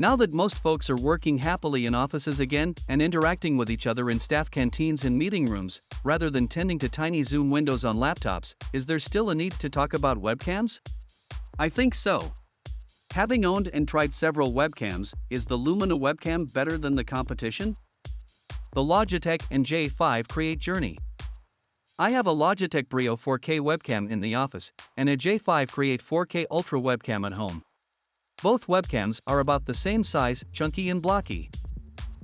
Now that most folks are working happily in offices again and interacting with each other in staff canteens and meeting rooms, rather than tending to tiny Zoom windows on laptops, is there still a need to talk about webcams? I think so. Having owned and tried several webcams, is the Lumina webcam better than the competition? The Logitech and J5 Create Journey. I have a Logitech Brio 4K webcam in the office, and a J5 Create 4K Ultra webcam at home. Both webcams are about the same size, chunky and blocky.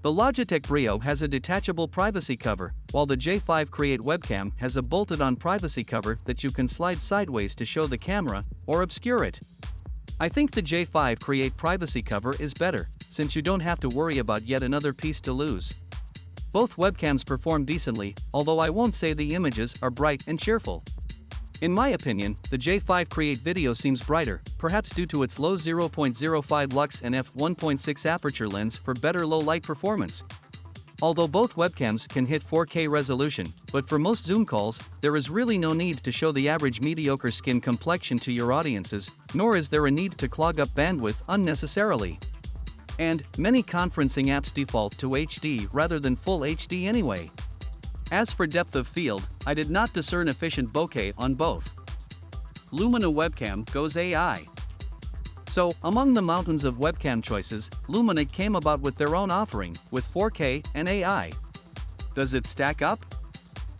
The Logitech Brio has a detachable privacy cover, while the J5 Create webcam has a bolted-on privacy cover that you can slide sideways to show the camera, or obscure it. I think the J5 Create privacy cover is better, since you don't have to worry about yet another piece to lose. Both webcams perform decently, although I won't say the images are bright and cheerful. In my opinion, the J5 Create Video seems brighter, perhaps due to its low 0.05 lux and f1.6 aperture lens for better low-light performance. Although both webcams can hit 4K resolution, but for most Zoom calls, there is really no need to show the average mediocre skin complexion to your audiences, nor is there a need to clog up bandwidth unnecessarily. And many conferencing apps default to HD rather than full HD anyway. As for depth of field, I did not discern efficient bokeh on both. Lumina webcam goes AI. So, among the mountains of webcam choices, Lumina came about with their own offering, with 4K and AI. Does it stack up?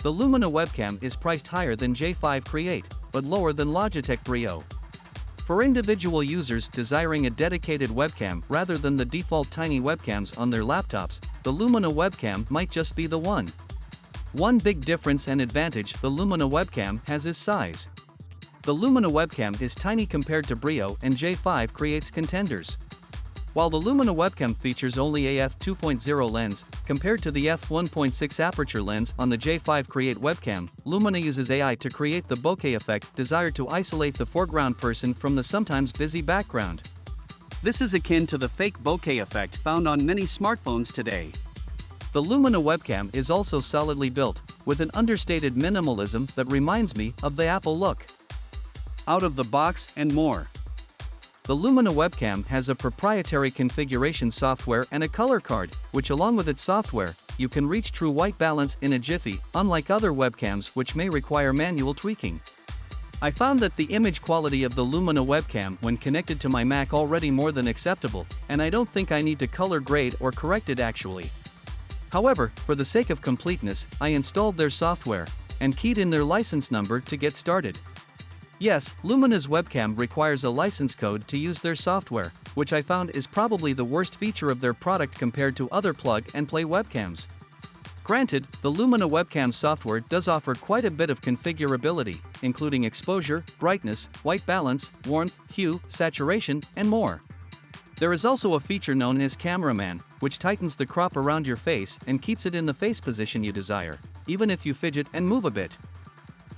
The Lumina webcam is priced higher than J5 Create, but lower than Logitech Brio. For individual users desiring a dedicated webcam rather than the default tiny webcams on their laptops, the Lumina webcam might just be the one. One big difference and advantage the Lumina webcam has is size. The Lumina webcam is tiny compared to Brio and J5 Create's contenders. While the Lumina webcam features only a f2.0 lens, compared to the f1.6 aperture lens on the J5 Create webcam, Lumina uses AI to create the bokeh effect desired to isolate the foreground person from the sometimes busy background. This is akin to the fake bokeh effect found on many smartphones today. The Lumina webcam is also solidly built, with an understated minimalism that reminds me of the Apple look. Out of the box and more. The Lumina webcam has a proprietary configuration software and a color card, which along with its software, you can reach true white balance in a jiffy, unlike other webcams which may require manual tweaking. I found that the image quality of the Lumina webcam when connected to my Mac already more than acceptable, and I don't think I need to color grade or correct it actually. However, for the sake of completeness, I installed their software and keyed in their license number to get started. Yes, Lumina's webcam requires a license code to use their software, which I found is probably the worst feature of their product compared to other plug-and-play webcams. Granted, the Lumina webcam software does offer quite a bit of configurability, including exposure, brightness, white balance, warmth, hue, saturation, and more. There is also a feature known as Cameraman, which tightens the crop around your face and keeps it in the face position you desire, even if you fidget and move a bit.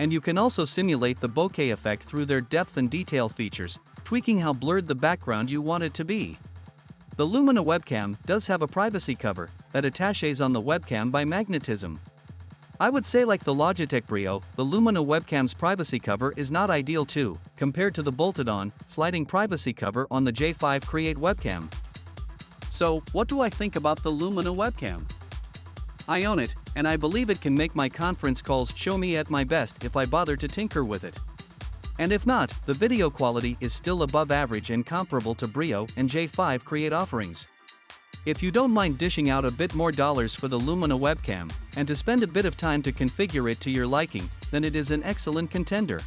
And you can also simulate the bokeh effect through their depth and detail features, tweaking how blurred the background you want it to be. The Lumina webcam does have a privacy cover that attaches on the webcam by magnetism. I would say, like the Logitech Brio, the Lumina webcam's privacy cover is not ideal too, compared to the bolted-on, sliding privacy cover on the J5 Create webcam. So, what do I think about the Lumina webcam? I own it, and I believe it can make my conference calls show me at my best if I bother to tinker with it. And if not, the video quality is still above average and comparable to Brio and J5 Create offerings. If you don't mind dishing out a bit more dollars for the Lumina webcam, and to spend a bit of time to configure it to your liking, then it is an excellent contender.